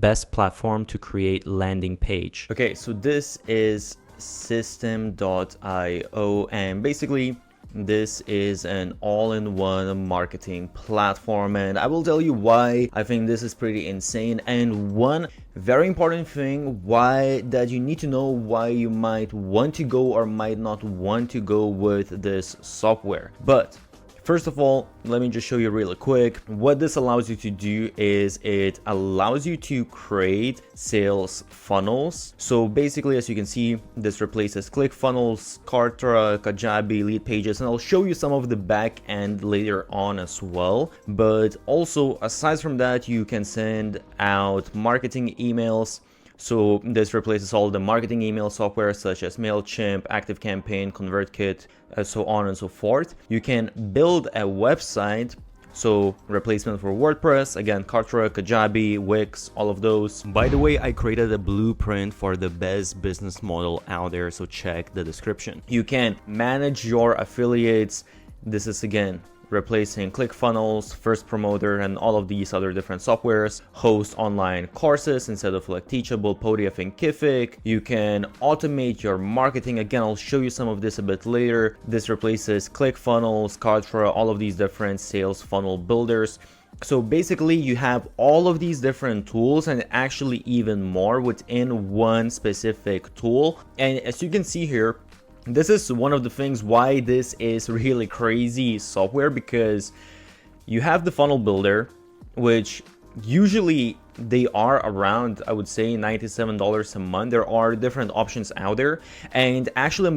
best platform to create landing page. Okay, so this is Systeme.io, and basically this is an all-in-one marketing platform, and I will tell you why I think this is pretty insane. And one very important thing why that you need to know why you might want to go or might not want to go with this software. But first of all, let me just show you really quick. What this allows you to do is it allows you to create sales funnels. So basically, as you can see, this replaces ClickFunnels, Kartra, Kajabi, Leadpages, and I'll show you some of the back end later on as well. But also, aside from that, you can send out marketing emails. So this replaces all the marketing email software such as MailChimp, ActiveCampaign, ConvertKit, so on and so forth. You can build a website, so replacement for WordPress, again, Kartra, Kajabi, Wix, all of those. By the way, I created a blueprint for the best business model out there, so check the description. You can manage your affiliates. This is again replacing ClickFunnels, First Promoter, and all of these other different softwares. Host online courses instead of like Teachable, Podium, and Thinkific. You can automate your marketing. Again, I'll show you some of this a bit later. This replaces ClickFunnels, Kartra, all of these different sales funnel builders. So basically you have all of these different tools and actually even more within one specific tool. And as you can see here, this is one of the things why this is really crazy software, because you have the funnel builder, which usually they are around, I would say, $97 a month. There are different options out there, and actually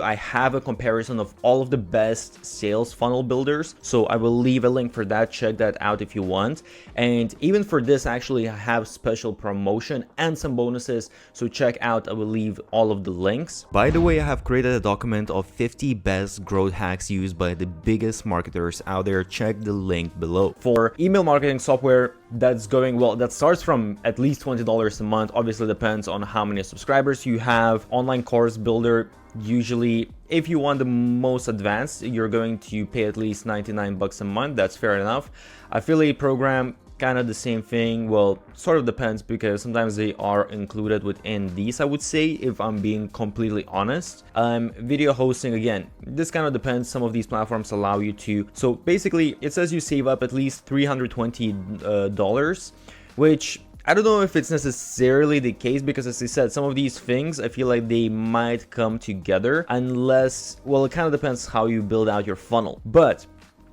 I have a comparison of all of the best sales funnel builders, so I will leave a link for that. Check that out if you want. And even for this, actually I have special promotion and some bonuses, so check out. I will leave all of the links. By the way, I have created a document of 50 best growth hacks used by the biggest marketers out there. Check the link below. For email marketing software, that's going well. That starts from at least $20 a month. Obviously depends on how many subscribers you have. Online course builder, usually if you want the most advanced, you're going to pay at least 99 bucks a month. That's fair enough. Affiliate program, kind of the same thing. Well, sort of depends, because sometimes they are included within these, I would say, if I'm being completely honest. Video hosting, again, this kind of depends. Some of these platforms allow you to. So basically it says you save up at least $320, which I don't know if it's necessarily the case, because as I said, some of these things I feel like they might come together unless, well, it kind of depends how you build out your funnel. But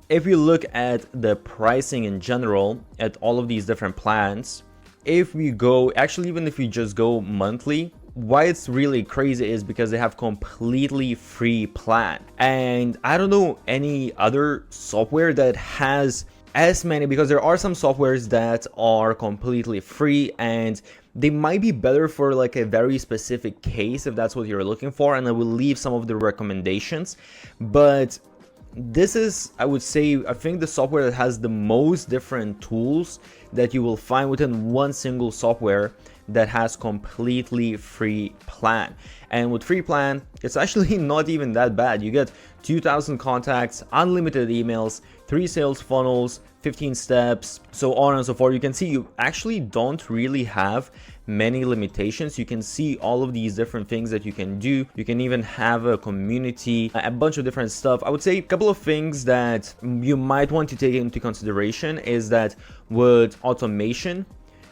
if you look at the pricing in general at all of these different plans, if we go, actually even if you just go monthly, why it's really crazy is because they have completely free plan. And I don't know any other software that has as many, because there are some softwares that are completely free and they might be better for like a very specific case if that's what you're looking for, and I will leave some of the recommendations. But this is, I would say, I think the software that has the most different tools that you will find within one single software that has completely free plan. And with free plan, it's actually not even that bad. You get 2,000 contacts, unlimited emails, 3 sales funnels, 15 steps, so on and so forth. You can see you actually don't really have many limitations. You can see all of these different things that you can do. You can even have a community, a bunch of different stuff. I would say a couple of things that you might want to take into consideration is that with automation,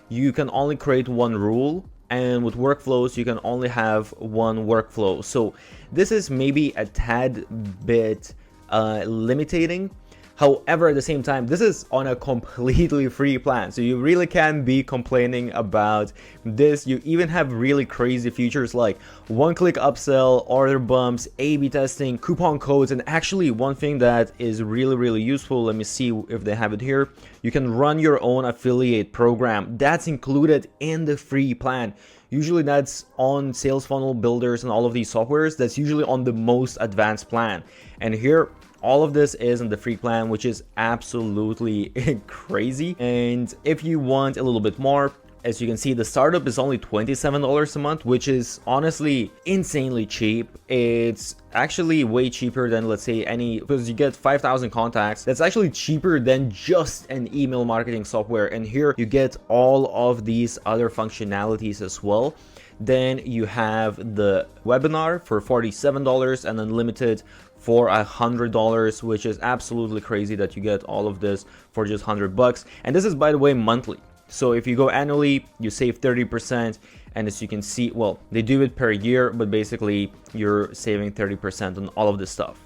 you can only create one rule, and with workflows you can only have one workflow. So this is maybe a tad bit limiting. However, at the same time, this is on a completely free plan, so you really can't be complaining about this. You even have really crazy features like one-click upsell, order bumps, A/B testing, coupon codes, and actually one thing that is really useful, let me see if they have it here, you can run your own affiliate program. That's included in the free plan. Usually that's on sales funnel builders and all of these softwares. That's usually on the most advanced plan, and here all of this is in the free plan, which is absolutely crazy. And if you want a little bit more, as you can see, the startup is only $27 a month, which is honestly insanely cheap. It's actually way cheaper than, let's say, because you get 5,000 contacts. That's actually cheaper than just an email marketing software. And here you get all of these other functionalities as well. Then you have the webinar for $47 and unlimited for $100, which is absolutely crazy that you get all of this for just $100. And this is, by the way, monthly. So if you go annually, you save 30%. And as you can see, well, they do it per year, but basically you're saving 30% on all of this stuff.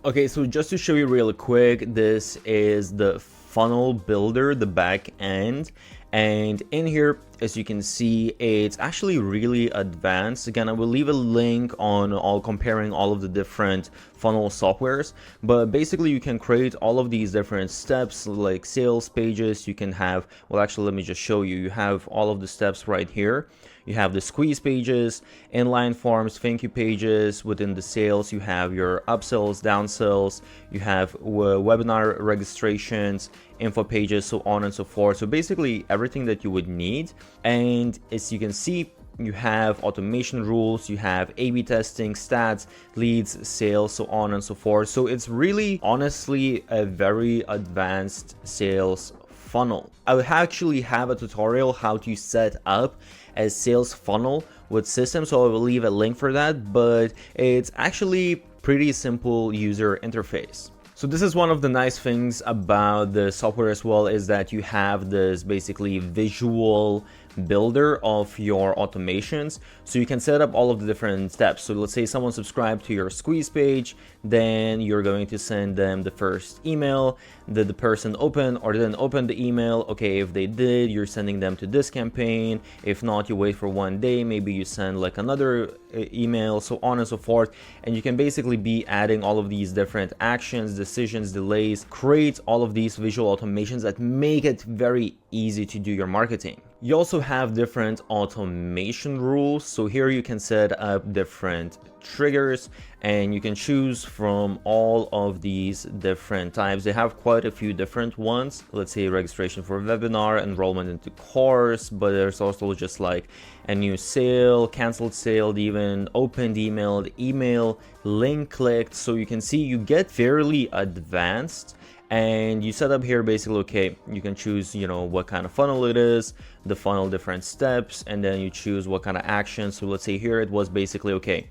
Okay, so just to show you really quick, this is the funnel builder, the back end. And in here, as you can see, it's actually really advanced. Again, I will leave a link on comparing all of the different funnel softwares, but basically you can create all of these different steps like sales pages. You can have, well, actually, let me just show you. You have all of the steps right here. You have the squeeze pages, inline forms, thank you pages. Within the sales, you have your upsells, downsells, you have webinar registrations, info pages, so on and so forth. So basically everything that you would need. And as you can see, you have automation rules, you have A/B testing, stats, leads, sales, so on and so forth. So it's really honestly a very advanced sales funnel. I would actually have a tutorial how to set up a sales funnel with systems, so I will leave a link for that, but it's actually pretty simple user interface. So this is one of the nice things about the software as well, is that you have this basically visual builder of your automations, so you can set up all of the different steps. So let's say someone subscribed to your squeeze page, then you're going to send them the first email. Did the person open or didn't open the email? Okay, if they did, you're sending them to this campaign. If not, you wait for 1 day, maybe you send like another email, so on and so forth. And you can basically be adding all of these different actions, decisions, delays, create all of these visual automations that make it very easy to do your marketing. You also have different automation rules. So here you can set up different triggers and you can choose from all of these different types. They have quite a few different ones. Let's say registration for webinar, enrollment into course, but there's also just like a new sale, canceled sale, even opened email, link clicked. So you can see you get fairly advanced. And you set up here basically, okay, you can choose, what kind of funnel it is, the funnel different steps, and then you choose what kind of action. So let's say here it was basically, okay,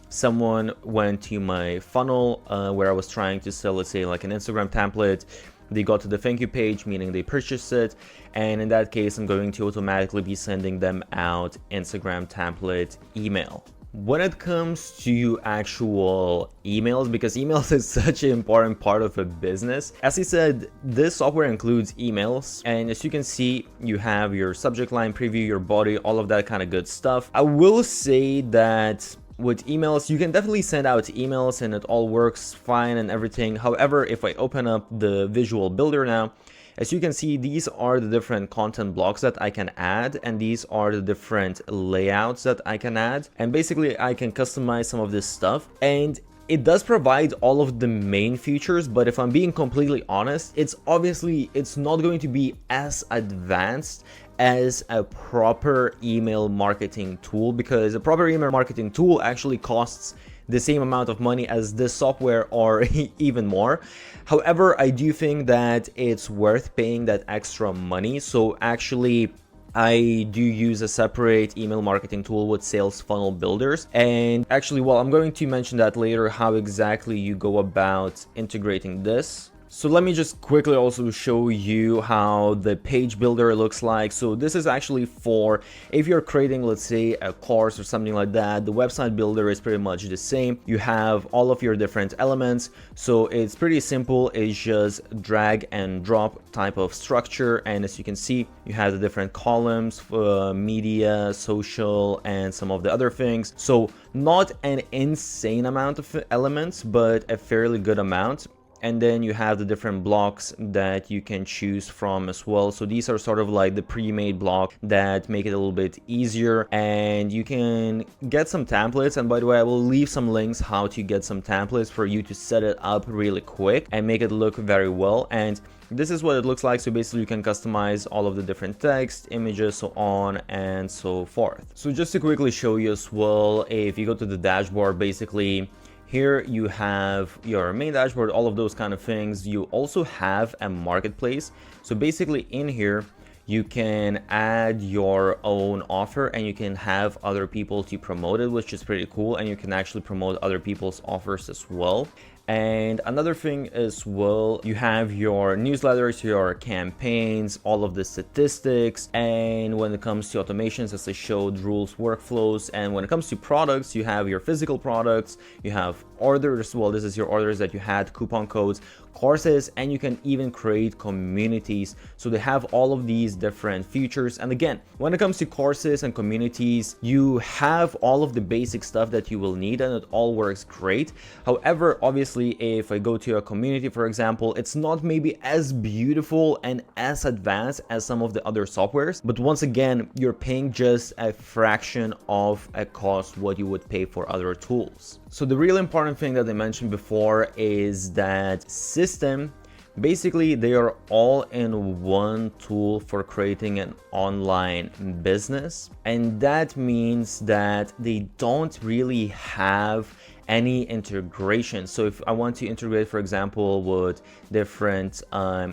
someone went to my funnel where I was trying to sell, let's say like an Instagram template. They got to the thank you page, meaning they purchased it. And in that case, I'm going to automatically be sending them out Instagram template email. When it comes to actual emails, because emails is such an important part of a business, as I said, this software includes emails, and as you can see, you have your subject line, preview, your body, all of that kind of good stuff. I will say that with emails, you can definitely send out emails and it all works fine and everything. However, if I open up the visual builder now, as you can see, these are the different content blocks that I can add, and these are the different layouts that I can add. And basically, I can customize some of this stuff. And it does provide all of the main features, but if I'm being completely honest, it's not going to be as advanced as a proper email marketing tool, because a proper email marketing tool actually costs the same amount of money as this software or even more. However, I do think that it's worth paying that extra money. So actually, I do use a separate email marketing tool with sales funnel builders. And actually, well, I'm going to mention that later, how exactly you go about integrating this. So let me just quickly also show you how the page builder looks like. So this is actually for if you're creating, let's say, a course or something like that. The website builder is pretty much the same. You have all of your different elements. So it's pretty simple. It's just drag and drop type of structure. And as you can see, you have the different columns for media, social, and some of the other things. So not an insane amount of elements, but a fairly good amount. And then you have the different blocks that you can choose from as well. So these are sort of like the pre-made block that make it a little bit easier, and you can get some templates. And by the way, I will leave some links how to get some templates for you to set it up really quick and make it look very well. And this is what it looks like. So basically you can customize all of the different text, images, so on and so forth. So just to quickly show you as well, if you go to the dashboard, basically here you have your main dashboard, all of those kind of things. You also have a marketplace. So basically in here, you can add your own offer and you can have other people to promote it, which is pretty cool. And you can actually promote other people's offers as well. And another thing as well, you have your newsletters, your campaigns, all of the statistics. And when it comes to automations, as I showed, rules, workflows. And when it comes to products, you have your physical products, you have orders. Well, this is your orders that you had, coupon codes, courses, and you can even create communities. So they have all of these different features. And again, when it comes to courses and communities, you have all of the basic stuff that you will need and it all works great. However, obviously, if I go to a community, for example, it's not maybe as beautiful and as advanced as some of the other softwares, but once again, you're paying just a fraction of a cost what you would pay for other tools. So the really important thing that I mentioned before is that Systeme, basically they are all in one tool for creating an online business, and that means that they don't really have any integration. So if I want to integrate, for example, with different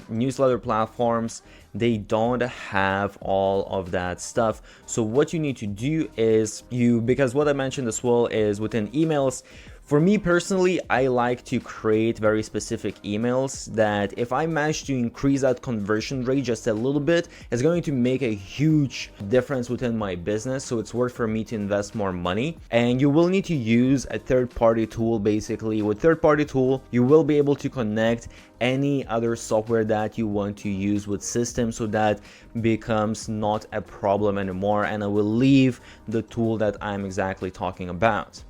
newsletter platforms, they don't have all of that stuff. So what you need to do is because what I mentioned as well is within emails, for me personally, I like to create very specific emails that if I manage to increase that conversion rate just a little bit, it's going to make a huge difference within my business. So it's worth for me to invest more money. And you will need to use a third-party tool. Basically, with third-party tool, you will be able to connect any other software that you want to use with Systeme, so that becomes not a problem anymore. And I will leave the tool that I'm exactly talking about.